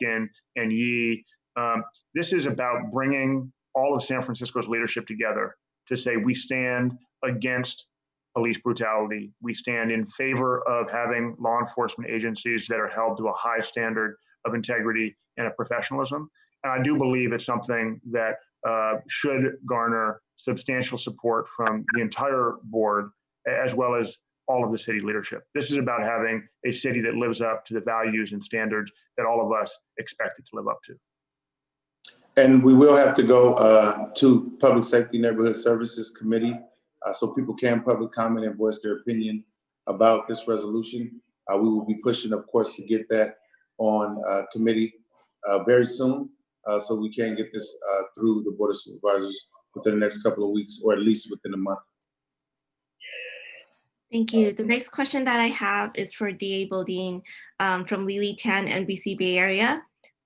and Yee. This is about bringing all of San Francisco's leadership together to say we stand against police brutality. We stand in favor of having law enforcement agencies that are held to a high standard of integrity and of professionalism. And I do believe it's something that should garner substantial support from the entire board, as well as all of the city leadership. This is about having a city that lives up to the values and standards that all of us expect it to live up to. And we will have to go to Public Safety Neighborhood Services Committee so people can public comment and voice their opinion about this resolution. We will be pushing, of course, to get that on committee very soon so we can get this through the Board of Supervisors within the next couple of weeks, or at least within a month. Thank you. The next question that I have is for DA Bodine from Lily Tan, NBC Bay Area.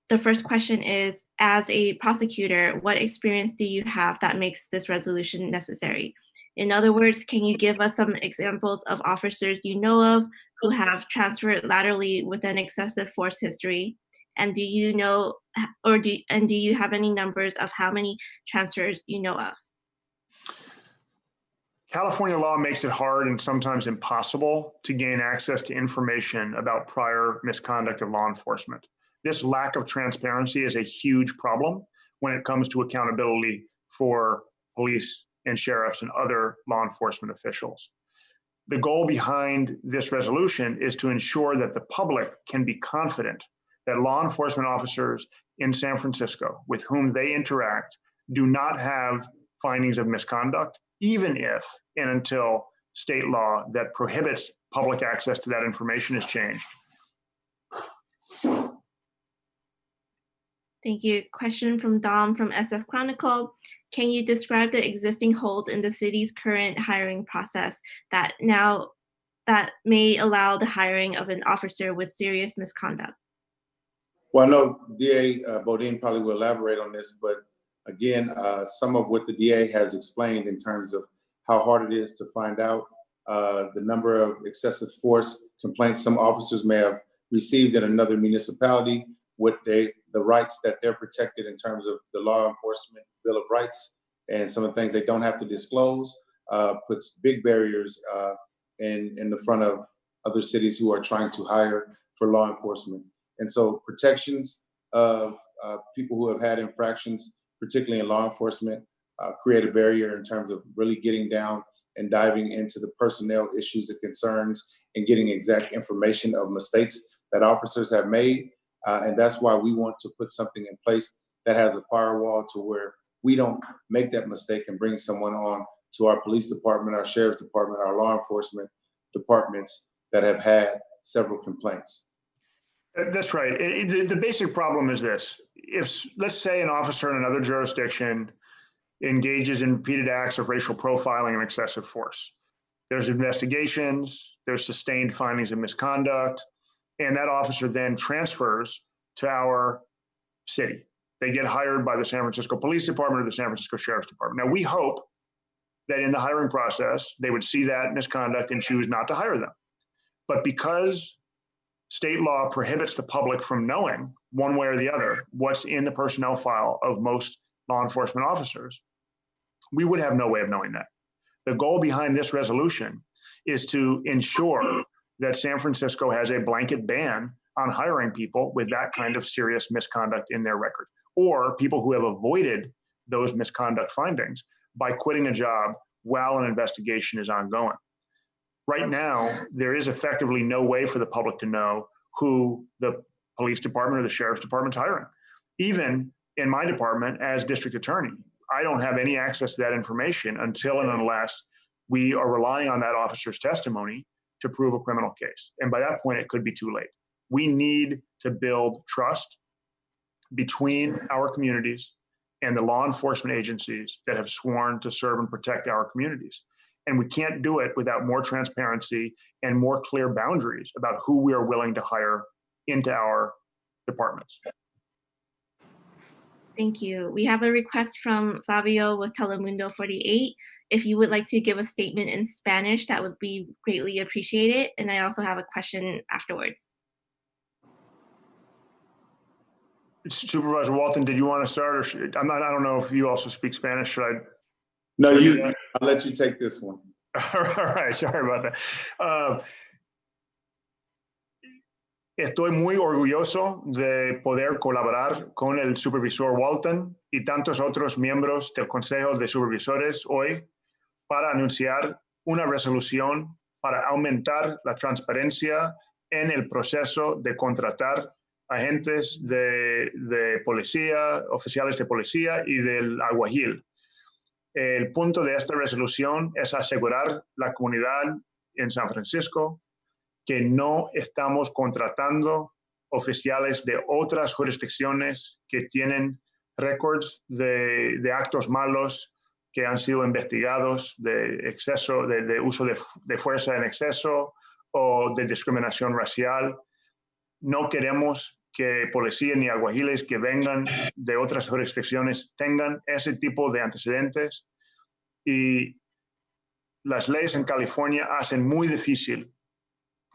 The first question is, as a prosecutor, what experience do you have that makes this resolution necessary? In other words, can you give us some examples of officers you know of who have transferred laterally with an excessive force history? And do you know, or do you have any numbers of how many transfers you know of? California law makes it hard and sometimes impossible to gain access to information about prior misconduct of law enforcement. This lack of transparency is a huge problem when it comes to accountability for police and sheriffs and other law enforcement officials. The goal behind this resolution is to ensure that the public can be confident that law enforcement officers in San Francisco with whom they interact do not have findings of misconduct, even if and until state law that prohibits public access to that information is changed. Thank you. Question from Dom from SF Chronicle. Can you describe the existing holes in the city's current hiring process that may allow the hiring of an officer with serious misconduct? Well, I know DA Bodine probably will elaborate on this, but again, some of what the DA has explained in terms of how hard it is to find out the number of excessive force complaints some officers may have received in another municipality, the rights that they're protected in terms of the law enforcement Bill of Rights, and some of the things they don't have to disclose, puts big barriers in the front of other cities who are trying to hire for law enforcement. And so protections of people who have had infractions, particularly in law enforcement, create a barrier in terms of really getting down and diving into the personnel issues and concerns and getting exact information of mistakes that officers have made. And that's why we want to put something in place that has a firewall to where we don't make that mistake and bring someone on to our police department, our sheriff's department, our law enforcement departments that have had several complaints. That's right. The basic problem is this. If, let's say, an officer in another jurisdiction engages in repeated acts of racial profiling and excessive force, there's investigations, there's sustained findings of misconduct, and that officer then transfers to our city. They get hired by the San Francisco Police Department or the San Francisco Sheriff's Department. Now, we hope that in the hiring process, they would see that misconduct and choose not to hire them. But because state law prohibits the public from knowing one way or the other what's in the personnel file of most law enforcement officers, we would have no way of knowing that. The goal behind this resolution is to ensure that San Francisco has a blanket ban on hiring people with that kind of serious misconduct in their record, or people who have avoided those misconduct findings by quitting a job while an investigation is ongoing. Right now, there is effectively no way for the public to know who the police department or the sheriff's department's hiring. Even in my department as district attorney, I don't have any access to that information until and unless we are relying on that officer's testimony to prove a criminal case. And by that point, it could be too late. We need to build trust between our communities and the law enforcement agencies that have sworn to serve and protect our communities. And we can't do it without more transparency and more clear boundaries about who we are willing to hire into our departments. Thank you. We have a request from Fabio with Telemundo 48. If you would like to give a statement in Spanish, that would be greatly appreciated. And I also have a question afterwards. Supervisor Walton, did you want to start, or I don't know if you also speak Spanish. Should I? No, I'll let you take this one. All right, sorry about that. Estoy muy orgulloso de poder colaborar con el supervisor Walton y tantos otros miembros del Consejo de Supervisores hoy para anunciar una resolución para aumentar la transparencia en el proceso de contratar agentes de policía, oficiales de policía y del alguacil. El punto de esta resolución es asegurar la comunidad en San Francisco que no estamos contratando oficiales de otras jurisdicciones que tienen récords de actos malos que han sido investigados de exceso, de uso de fuerza en exceso o de discriminación racial. No queremos que policía ni alguaciles que vengan de otras jurisdicciones tengan ese tipo de antecedentes, y las leyes en California hacen muy difícil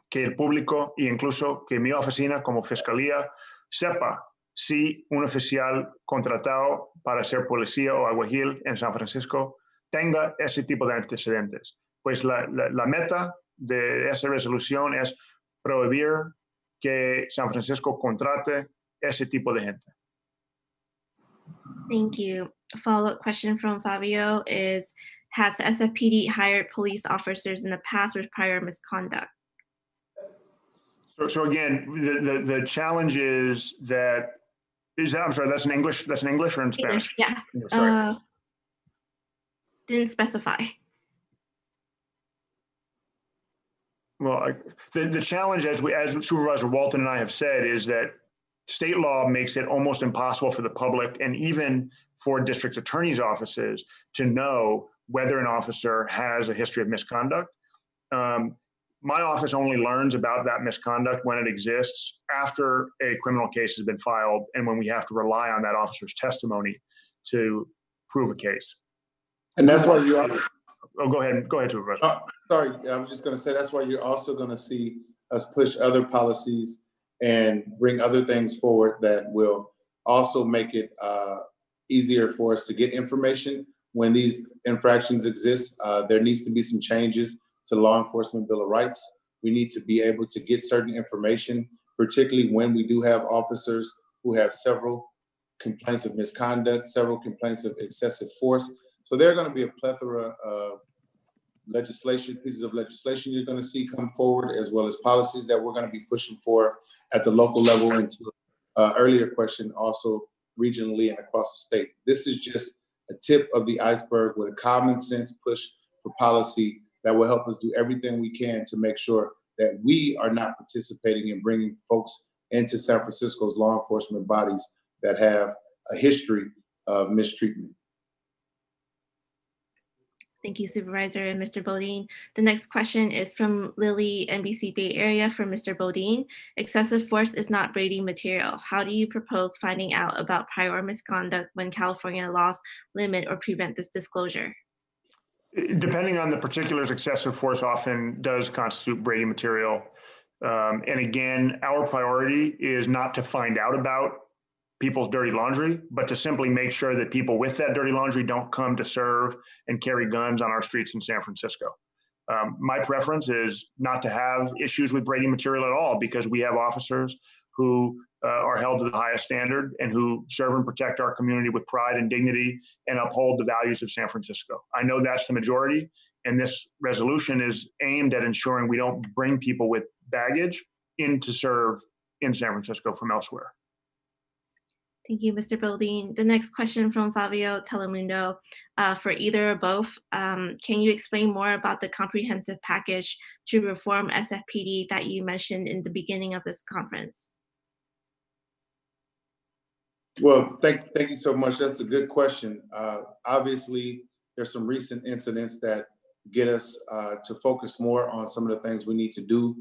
que el público e incluso que mi oficina como fiscalía sepa si un oficial contratado para ser policía o alguacil en San Francisco tenga ese tipo de antecedentes. Pues la meta de esa resolución es prohibir que San Francisco contrate ese tipo de gente. Thank you. A follow-up question from Fabio is, has the SFPD hired police officers in the past with prior misconduct? So again, the challenge is that, I'm sorry, that's in English or in Spanish? English, yeah. Sorry. Didn't specify. Well, the challenge, as Supervisor Walton and I have said, is that state law makes it almost impossible for the public and even for district attorneys' offices to know whether an officer has a history of misconduct. My office only learns about that misconduct when it exists after a criminal case has been filed and when we have to rely on that officer's testimony to prove a case. And that's why you also. Oh, go ahead, Supervisor. Sorry, I was just going to say that's why you're also going to see us push other policies and bring other things forward that will also make it easier for us to get information when these infractions exist. There needs to be some changes to law enforcement Bill of Rights. We need to be able to get certain information, particularly when we do have officers who have several complaints of misconduct, several complaints of excessive force. So there are going to be a plethora of pieces of legislation you're going to see come forward, as well as policies that we're going to be pushing for at the local level, and to earlier question, also regionally and across the state. This is just a tip of the iceberg with a common sense push for policy that will help us do everything we can to make sure that we are not participating in bringing folks into San Francisco's law enforcement bodies that have a history of mistreatment. Thank you, Supervisor and Mr. Bodine. The next question is from Lily, NBC Bay Area, for Mr. Bodine. Excessive force is not Brady material. How do you propose finding out about prior misconduct when California laws limit or prevent this disclosure? Depending on the particulars, excessive force often does constitute Brady material. And again, our priority is not to find out about people's dirty laundry, but to simply make sure that people with that dirty laundry don't come to serve and carry guns on our streets in San Francisco. My preference is not to have issues with Brady material at all, because we have officers who are held to the highest standard and who serve and protect our community with pride and dignity and uphold the values of San Francisco. I know that's the majority, and this resolution is aimed at ensuring we don't bring people with baggage in to serve in San Francisco from elsewhere. Thank you, Mr. Bodine. The next question from Fabio Telemundo, for either or both. Can you explain more about the comprehensive package to reform SFPD that you mentioned in the beginning of this conference? Well, thank you so much. That's a good question. Obviously, there's some recent incidents that get us to focus more on some of the things we need to do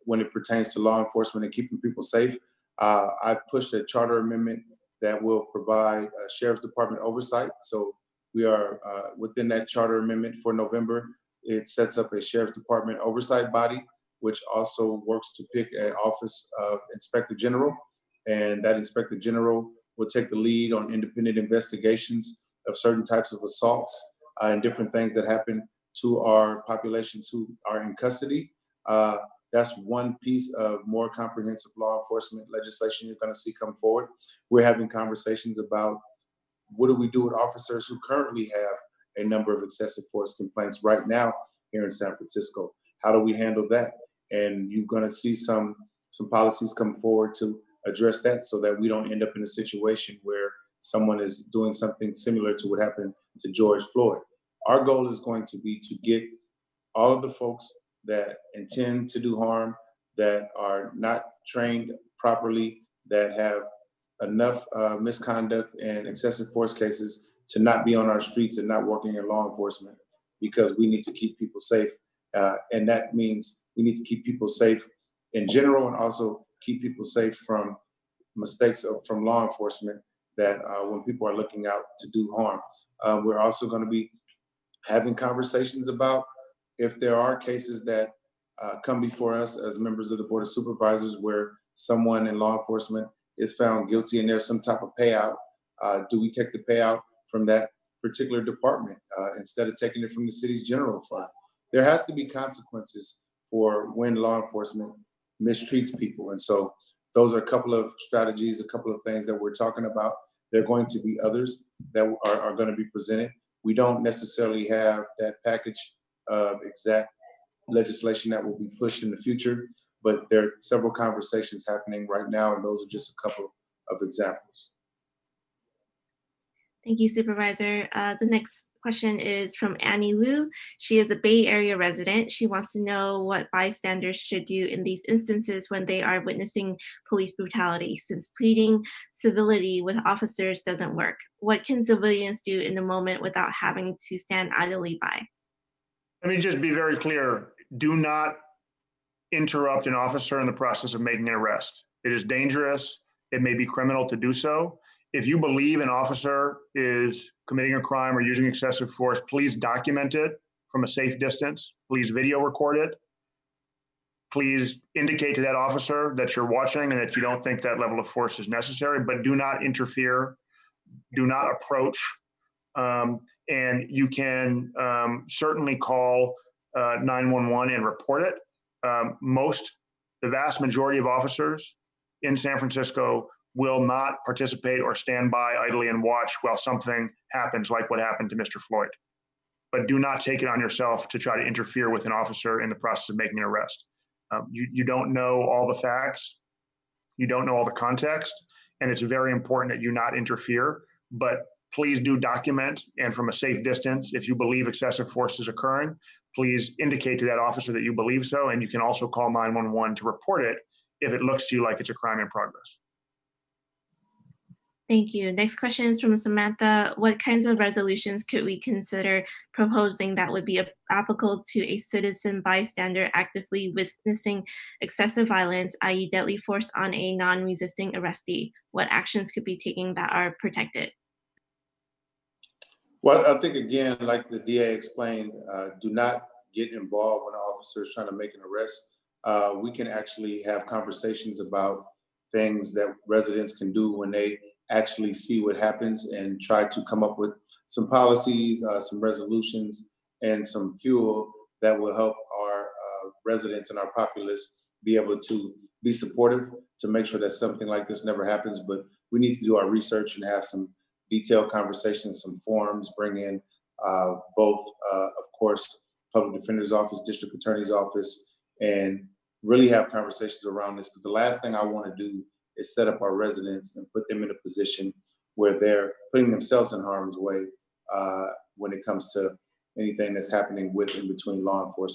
when it pertains to law enforcement and keeping people safe. I pushed a charter amendment that will provide Sheriff's Department oversight. So we are within that charter amendment for November. It sets up a Sheriff's Department oversight body, which also works to pick an office of Inspector General. And that Inspector General will take the lead on independent investigations of certain types of assaults and different things that happen to our populations who are in custody. That's one piece of more comprehensive law enforcement legislation you're going to see come forward. We're having conversations about what do we do with officers who currently have a number of excessive force complaints right now here in San Francisco. How do we handle that? And you're going to see some policies come forward to address that so that we don't end up in a situation where someone is doing something similar to what happened to George Floyd. Our goal is going to be to get all of the folks that intend to do harm, that are not trained properly, that have enough misconduct and excessive force cases to not be on our streets and not working in law enforcement, because we need to keep people safe. And that means we need to keep people safe in general and also keep people safe from mistakes from law enforcement that when people are looking out to do harm. We're also going to be having conversations about if there are cases that come before us as members of the Board of Supervisors where someone in law enforcement is found guilty and there's some type of payout, do we take the payout from that particular department instead of taking it from the city's general fund? There has to be consequences for when law enforcement mistreats people. And so those are a couple of strategies, a couple of things that we're talking about. There are going to be others that are going to be presented. We don't necessarily have that package of exact legislation that will be pushed in the future, but there are several conversations happening right now, and those are just a couple of examples. Thank you, Supervisor. The next question is from Annie Liu. She is a Bay Area resident. She wants to know what bystanders should do in these instances when they are witnessing police brutality, since pleading civility with officers doesn't work. What can civilians do in the moment without having to stand idly by? Let me just be very clear. Do not interrupt an officer in the process of making an arrest. It is dangerous. It may be criminal to do so. If you believe an officer is committing a crime or using excessive force, please document it from a safe distance. Please video record it. Please indicate to that officer that you're watching and that you don't think that level of force is necessary, but do not interfere. Do not approach. And you can certainly call 911 and report it. The vast majority of officers in San Francisco will not participate or stand by idly and watch while something happens like what happened to Mr. Floyd. But do not take it on yourself to try to interfere with an officer in the process of making an arrest. You don't know all the facts. You don't know all the context. And it's very important that you not interfere. But please do document, and from a safe distance, if you believe excessive force is occurring, please indicate to that officer that you believe so. And you can also call 911 to report it if it looks to you like it's a crime in progress. Thank you. Next question is from Samantha. What kinds of resolutions could we consider proposing that would be applicable to a citizen bystander actively witnessing excessive violence, i.e. deadly force on a non-resisting arrestee? What actions could be taken that are protected? Well, I think, again, like the DA explained, do not get involved when an officer is trying to make an arrest. We can actually have conversations about things that residents can do when they actually see what happens and try to come up with some policies, some resolutions, and some fuel that will help our residents and our populace be able to be supportive to make sure that something like this never happens. But we need to do our research and have some detailed conversations, some forums, bring in both, of course, Public Defender's Office, District Attorney's Office, and really have conversations around this, because the last thing I want to do is set up our residents and put them in a position where they're putting themselves in harm's way when it comes to anything that's happening with and between law enforcement